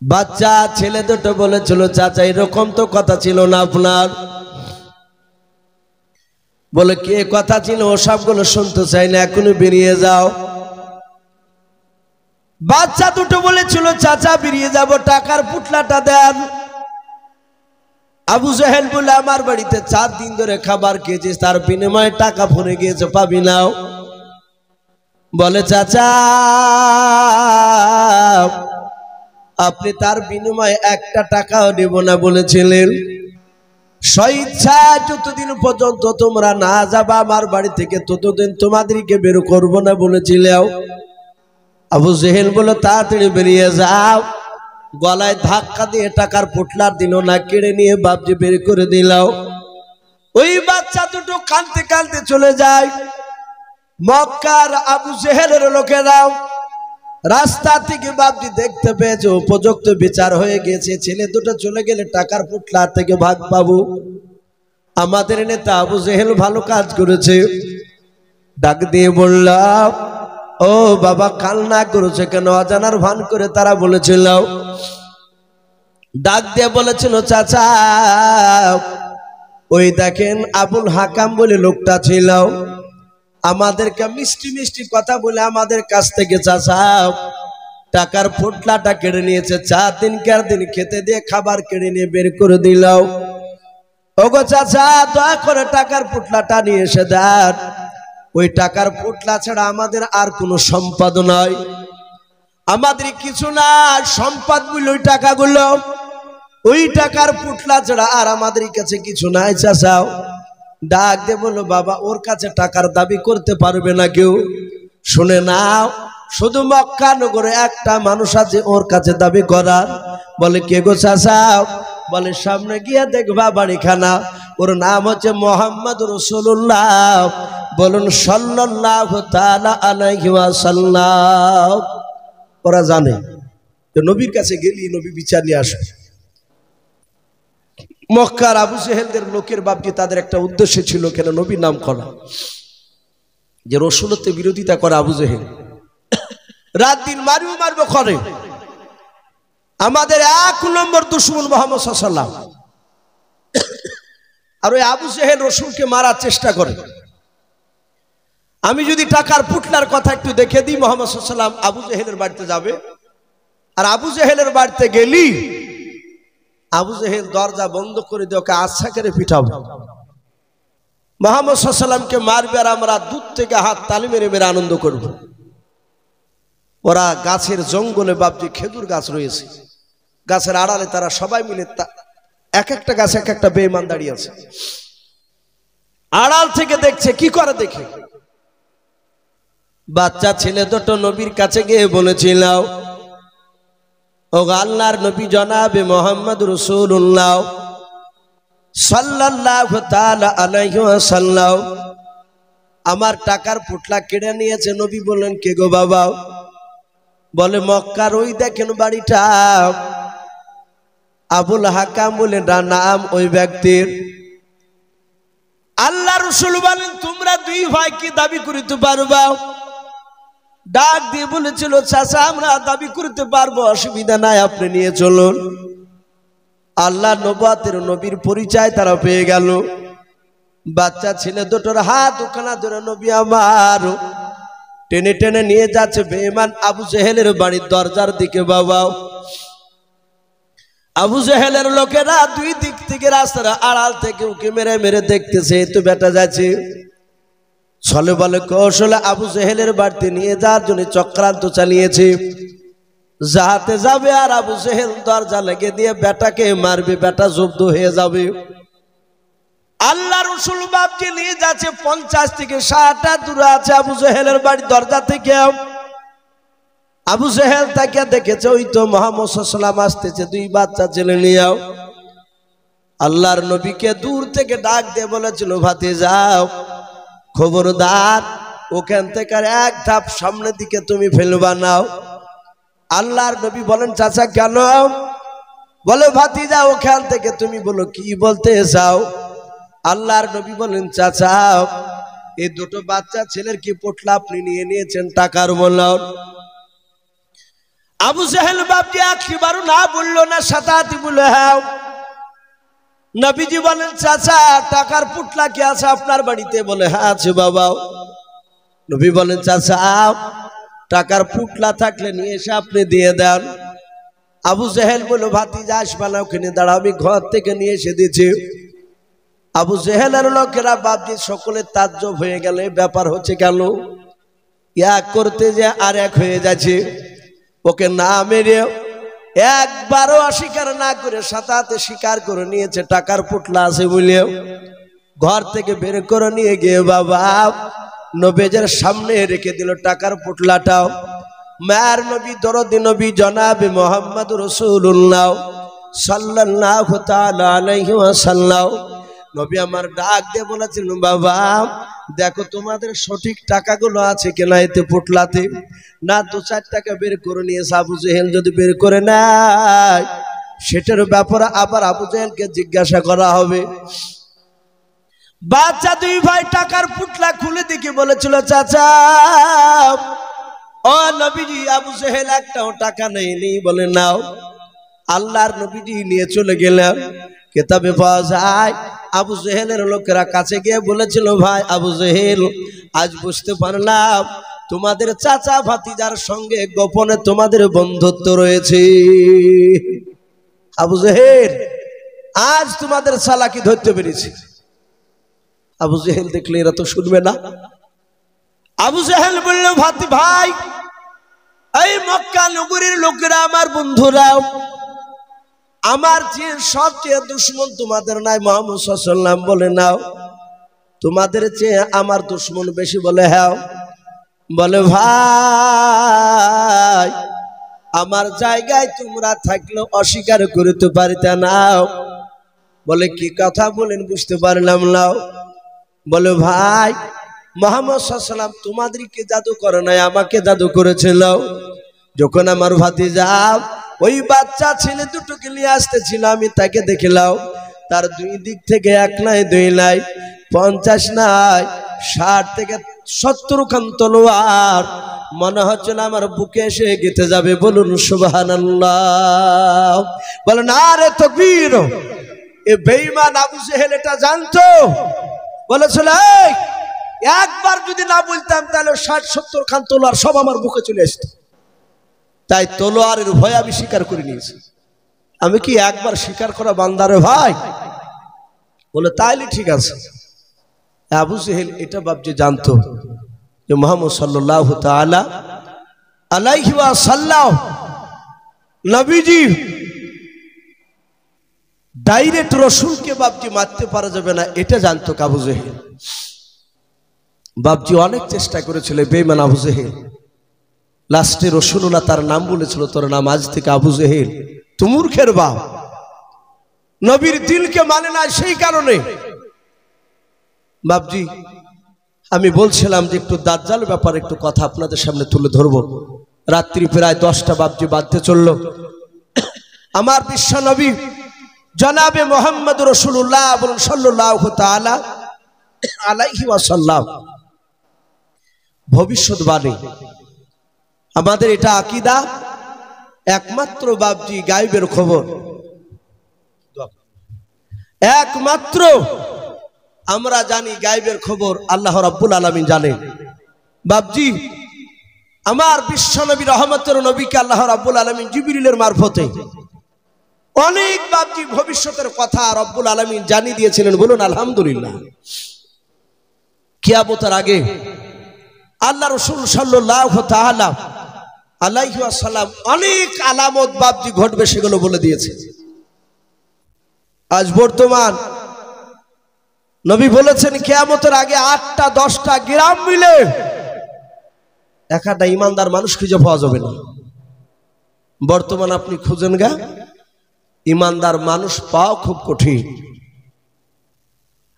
বাচ্চা ছেলে দুটো বলেছিল, চাচা এরকম তো কথা ছিল না আপনার। বলে কে কথা ছিল, ওসবগুলো শুনতে চাই না, এখনই বেরিয়ে যাও। বাচ্চা দুটো বলেছিল, চাচা বেরিয়ে যাব, টাকার পুটলাটা দেন। আবু জেহেল বলে, আমার বাড়িতে 4 দিন ধরে খাবার খেয়েছিস, তার বিনিময়ে টাকা ফুরে গিয়েছে, পাবি নাও। বলে চাচা আপনি তার বিনিময়ে একটা টাকাও দেব না বলেছিলেন। স্বেচ্ছা যতদিন পর্যন্ত তোমরা না যাবা আমার বাড়ি থেকে ততদিন তোমাদেরকে বের করব না বলেছিলাম। আবু জেহেল বলে, তাড়াতাড়ি বেরিয়ে যাও। গলায় ধাক্কা দিয়ে টাকার পুটলার দিল না, কেড়ে নিয়ে বাপজি বের করে দিলাও। ওই বাচ্চা দুটো কাঁদতে কাঁদতে চলে যায়। মক্কার আবু জেহেলের লোকেরাও রাস্তা থেকে বাপজি দেখতে পেয়েছে উপযুক্ত বিচার হয়ে গেছে, ছেলে দুটো চলে গেলে টাকার পুটলা থেকে ভাগ পাবো। আমাদের নেতা আবু জেহেল ভালো কাজ করেছে। ডাক দিয়ে বললাম, ও বাবা কান্না করেছে কেন? অজানার ভান করে তারা বলেছিল। ডাক দিয়ে বলেছিল, চাচা ওই দেখেন আবুল হাকাম বলে লোকটা ছিল, আমাদেরকে মিষ্টি মিষ্টি কথা বলে আমাদের কাছ থেকে চাচা টাকার পুটলাটা কেড়ে নিয়েছে। 4 দিন খেতে দিয়ে খাবার কেড়ে নিয়ে বের করে দিল। ওগো চাচা দয়া করে টাকার পুটলাটা নিয়ে এসে দেন। ওই টাকার পুটলা ছাড়া আমাদের আর কোনো সম্পদ নয়, আমাদের কিছু না, সম্পদ গুলো ওই টাকাগুলো, ওই টাকার পুটলা ছাড়া আর আমাদের কাছে কিছু নাই। চাচাও ডাক দিয়ে বললো, বাবা ওর কাছে টাকার দাবি করতে পারবে না কেউ। শুনে নাও, শুধু মক্কা নগরে একটা মানুষ আছে ওর কাছে দাবি করার। বলে কে গো চাচা? বলে সামনে গিয়ে দেখবা বাড়িখানা, ওর নাম হচ্ছে মোহাম্মদ রাসূলুল্লাহ। বলুন সাল্লাল্লাহু তাআলা আলাইহি ওয়াসাল্লাম। ওরা জানে যে নবীর কাছে গেলি নবী বিচার নিয়ে আসবে। মক্কার আবু জেহেলদের লোকের বাপজি তাদের একটা উদ্দেশ্য ছিল, কেন নবীর নাম করা, যে রাসূলত্বের বিরোধিতা করে আবু জেহেল রাত দিন মারবে করে। আমাদের 1 নম্বর দুশমন মুহাম্মদ সাল্লাল্লাহু আলাইহি ওয়াসাল্লাম। আর ওই আবু জেহেল রাসূলকে মারার চেষ্টা করে। আমি যদি টাকার পুটলার কথা একটু দেখে দিই, মুহাম্মদ সাল্লাল্লাহু আলাইহি ওয়াসাল্লাম আবু জেহেলের বাড়িতে যাবে, আর আবু জেহেলের বাড়িতে গেলি আবু জেহেল দরজা বন্ধ করে দিয়ে ওকে আচ্ছা করে পিটাবো। মুহাম্মদ সাল্লাল্লাহু আলাইহি ওয়াসাল্লামকে মারবে আর আমরা দূর থেকে হাত তালি মেরে মেরে আনন্দ করব। ওরা গাছের জঙ্গলে বাপজি খেজুর গাছ রয়েছে, গাছের আড়ালে তারা সবাই মিলে এক একটা গাছে এক একটা বেঈমান দাঁড়িয়ে আছে। আড়াল থেকে দেখছে, কি করে দেখে, বাচ্চা ছেলে দুটো নবীর কাছে গিয়ে বলেছিল, ও আল্লাহর নবী জনাবে মোহাম্মদ রাসূলুল্লাহ সাল্লাল্লাহু তাআলা আলাইহি ওয়াসাল্লাম আমার টাকার পুটলা কেড়ে নিয়েছে। নবী বললেন, কে গো বাবা? বলে মক্কার ওই দেখেন বাড়িটা, আবুল হাকাম বলে নাম ওই ব্যক্তির। আল্লাহ রাসূল বলেন, তোমরা 2 ভাই কি দাবি করিতে পারবা? ডাক দিয়ে বলেছিল, চাচা আমরা দাবি করতে পারবো, অসুবিধা নাই, আপনি নিয়ে চলুন। আল্লাহ নবুয়তের নবীর পরিচয় তারা পেয়ে গেল। বাচ্চা ছেলে দুটোর হাত ওখানা ধরে নবী আমার টেনে টেনে নিয়ে যাচ্ছে বেঈমান আবু জেহেলের বাড়ির দরজার দিকে। বাবা আবু জেহেলের লোকেরা 2 দিক থেকে রাস্তার আড়াল থেকে উকি মেরে মেরে দেখতেছে, তো বেটা যাচ্ছে। ছলে বলে কৌশলে আবু জেহেলের বাড়িতে নিয়ে যাওয়ার জন্য চক্রান্ত চালিয়েছে। যাহাতে যাবে আর আবু জেহেল দরজা লেগে দিয়ে বেটাকে মারবে, বেটা জব্দ হয়ে যাবে। আল্লাহ রাসূল বাপকে নিয়ে যাচ্ছে 50 থেকে 60 হাত দূরে আছে আবু জেহেলের বাড়ির দরজা থেকে। আবু জেহেল তাকে দেখেছে, ওই তো মুহাম্মদ সাল্লাল্লাহু আলাইহি ওয়াসাল্লাম আসতেছে 2 বাচ্চা ছেলে নিয়ে। আল্লাহর নবীকে দূর থেকে ডাক দিয়ে বলেছিল, ভাতিজাও খবরদার ওখান থেকে 1 ধাপ সামনের দিকে তুমি ফেলবা নাও। আল্লাহর নবী বলেন, চাচা কেন? বলে ভাতিজা ওখান থেকে তুমি বলো কি বলতে চাও। আল্লাহর নবী বলেন, চাচা এই 2টো বাচ্চা ছেলের কি পোটলা আপনি নিয়ে নিয়েছেন টাকার মূল্য? আবু জেহেল বাপজি একবারও না বললো না, সাতাতি বলে হ্যাঁ। নবীজি বলেন চাচা টাকার পুটলা কি আছে আপনার বাড়িতে? বলে হ্যাঁ আছে বাবা। নবী বলেন চাচা টাকার পুটলা থাকলে নিয়ে এসে আপনি দিয়ে দেন। আবু জেহেল বলল ভাতিজা আসবা না, ওখানে দাঁড়াও, আমি ঘর থেকে নিয়ে এসে দিয়েছি। আবু জেহেলের লোকেরা বাপজি সকলে তাজ্জব হয়ে গেল, ব্যাপার হচ্ছে কেন? এক করতে যে আর এক হয়ে যাচ্ছে। ওকে না মেরে একবারও অস্বীকার না করে সাথে স্বীকার করে নিয়েছে টাকার পুটলা আছে বলে। ঘর থেকে বের করে নিয়ে গিয়ে বাবা নবীর সামনে রেখে দিল টাকার পুটলাটাও। মায়ের নবী দরদি নবী জনাবে মুহাম্মদ রাসূলুল্লাহ সাল্লাল্লাহু তাআলা আলাইহি ওয়াসাল্লাম নবী আমার ডাক দিয়ে বলেছেন বাবা দেখো তোমাদের সঠিক টাকাগুলো আছে কিনা এতে পুটলাতে। না 2-4 টাকা বের করে নিয়েছে। আবু জেহেল যদি বের করে নেয় সেটার ব্যাপারে আবার আবু জেহেলকে জিজ্ঞাসা করা হবে। বাচ্চা দুই ভাই টাকার পুটলা খুলে দেখে বলেছিল চাচা ও নবীজি আবু জেহেল একটাও টাকা নেয়নি। বলে নাও। আল্লাহর নবীজি নিয়ে চলে গেলেন। কিতাবে পাওয়া যায় আবু জেহেলের লোকেরা কাছে গিয়ে বলেছিল ভাই আবু জেহেল আজ বুঝতে পারলাম তোমাদের চাচা ভাতিজার সঙ্গে গোপনে তোমাদের বন্ধুত্ব রয়েছে। আবু জেহেল আজ তোমাদের চালাকি ধরতে পেরেছি। আবু জেহেল দেখলে এরা তো শুনবে না। আবু জেহেল বলল ভাই এই মক্কা নগরীর লোকেরা আমার বন্ধুরা, আমার যে সবচেয়ে দুশ্মন তোমাদের নাই মুহাম্মদ সাল্লাল্লাহু আলাইহি ওয়াসাল্লাম। বলে নাও। তোমাদের চেয়ে আমার দুশ্মন বেশি? বলে হ্যাঁ। বলে ভাই আমার জায়গায় তোমরা থাকলে অস্বীকার করতে পারিতে নাও। বলে কি কথা বলেন বুঝতে পারলাম না। বলে ভাই মুহাম্মদ সাল্লাল্লাহু আলাইহি ওয়াসাল্লাম তোমাদেরকে জাদু করে নাই, আমাকে জাদু করেছিল। যখন আমার ভাতিজা ওই বাচ্চা ছেলে দুটোকে নিয়ে আসতেছিল আমি তাকে দেখলাম তার দুই দিক থেকে 1 নাই 2 নাই 50 নাই 60 থেকে 70 খান তলোয়ার মনে হচ্ছে না আমার বুকে এসে গেঁথে যাবে। বলুন সুবহানাল্লাহ। বলে না রে তাকবীর। এ বেঈমান আবু জেহেল এটা জানতো। বলেছিল একবার যদি না বলতাম তাহলে 60-70 খান তলোয়ার সব আমার বুকে চলে আসতো। তাই তলোয়ারের ভয় আমি স্বীকার করে নিয়েছি। আমি কি একবার স্বীকার করা বান্দারে ভাই? বলে তাইলে ঠিক আছে। আবু জেহেল এটা বাপজি জানতো যে মুহাম্মদ সাল্লাল্লাহু তাআলা আলাইহি ওয়াসাল্লাম নবীজি ডাইরেক্ট রসুলকে বাপজি মারতে পারা যাবে না, এটা জানতো আবু জেহেল। বাপজি অনেক চেষ্টা করেছিল বেঈমান আবু জেহেল। লাস্টে রাসূলুল্লাহ তার নাম বলেছিল তোর নাম আজ থেকে আবু জেহেল, তুই মূর্খের বাপ। নবীর দিলকে মানে না সেই কারণে। বাপজি আমি বলছিলাম যে একটু দাজ্জাল ব্যাপারে একটু কথা আপনাদের সামনে তুলে ধরবো। রাত্রি প্রায় 10টা বাপজি বাজতে চলল। আমার বিশ্ব নবী জনাবে মুহাম্মদ রাসূলুল্লাহ সাল্লাল্লাহু তাআলা আলাইহি ওয়াসাল্লাম ভবিষ্যৎবাণী, আমাদের এটা আকীদা। একমাত্র বাপজি গায়বের খবর একমাত্র আমরা জানি, গায়বের খবর আল্লাহ রাব্বুল আলামিন জানেন। বাপজি আমার বিশ্বনবী রহমতের নবীকে আল্লাহ রাব্বুল আলামিন জিবরিলের মারফতে অনেক বাপজি ভবিষ্যতের কথা রব্বুল আলামিন জানিয়ে দিয়েছিলেন। বলুন আলহামদুলিল্লাহ। কিয়ামতের আগে আল্লাহ রাসূল সাল্লাল্লাহু তাআলা আলাইহি ওয়াসাল্লাম অনেক আলামত বাপজি ঘটবে সেগুলো বলে দিয়েছে। আজ বর্তমান নবী বলেছেন কিয়ামতের আগে 8টা 10টা গ্রাম মিলে একটা ইমানদার মানুষ খুঁজে পাওয়া যাবে না। বর্তমান আপনি খুঁজেন গা ইমানদার মানুষ পাওয়া খুব কঠিন।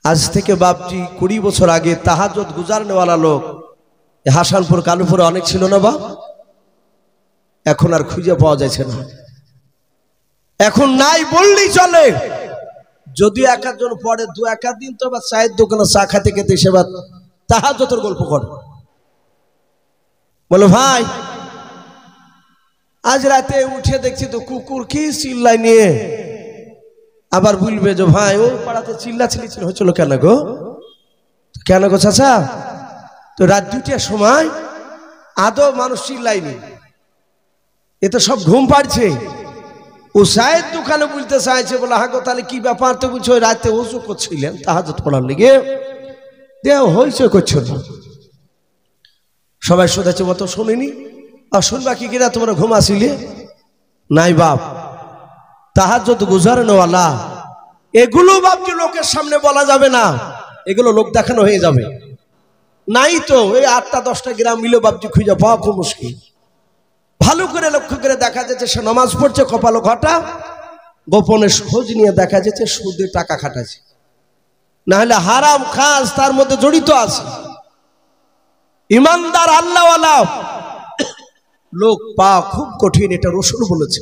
আজ থেকে বাপজি 20 বছর আগে তাহাজ্জুদ গুজারনেওয়ালা লোক হাসানপুর কালুপুরে অনেক ছিল না বাপ? এখন আর খুঁজে পাওয়া যাচ্ছে না। এখন নাই বললেই চলে। যদি একজন পড়ে 2-1 দিন তো বা চায়ের দোকানে চা খাতে খেতে সে বা তাহাজ্জুদের গল্প করে। বলো ভাই আজ রাতে উঠে দেখছি তো কুকুর কি চিল্লাই নিয়ে, আবার বলবে যে ভাই ও পাড়াতে চিল্লা চিল্লি হচ্ছিল কেন গো, কেন গো চাচা? তো রাত 2টার সময় আদৌ মানুষ চিল্লাইনি, এ তো সব ঘুম পাড়ছে। ও সাহেব দোকানে বলতে চাইছে, বলে হাগো তাহলে কি ব্যাপার? তো বলছো ওই রাতে ওযু করছিলেন তাহাজ্জুদ পড়ার লেগে, দেহ হইছে করছিল। সবাই শোধাচ্ছে মতো শুনিনি, আর শুনবা কি কিনা তোমরা ঘুম আসিলে? নাই বাপ, তাহাজ্জুদ গুজারনে ওয়ালা এগুলো বাপকে লোকের সামনে বলা যাবে না, এগুলো লোক দেখানো হয়ে যাবে। নাই তো এই 8টা 10টা গ্রাম মিলে বাপজি খুঁজে পাওয়া খুব মুশকিল। ভালো করে লক্ষ্য করে দেখা যাচ্ছে সে নামাজ পড়ছে, কপালো ঘটা, গোপনে খোঁজ নিয়ে দেখা যাচ্ছে সুদে টাকা খাটাচ্ছে, না হলে হারাম খাস তার মধ্যে জড়িত আছে। ইমানদার আল্লাহওয়ালা লোক পাওয়া খুব কঠিন, এটা রাসূল বলেছে।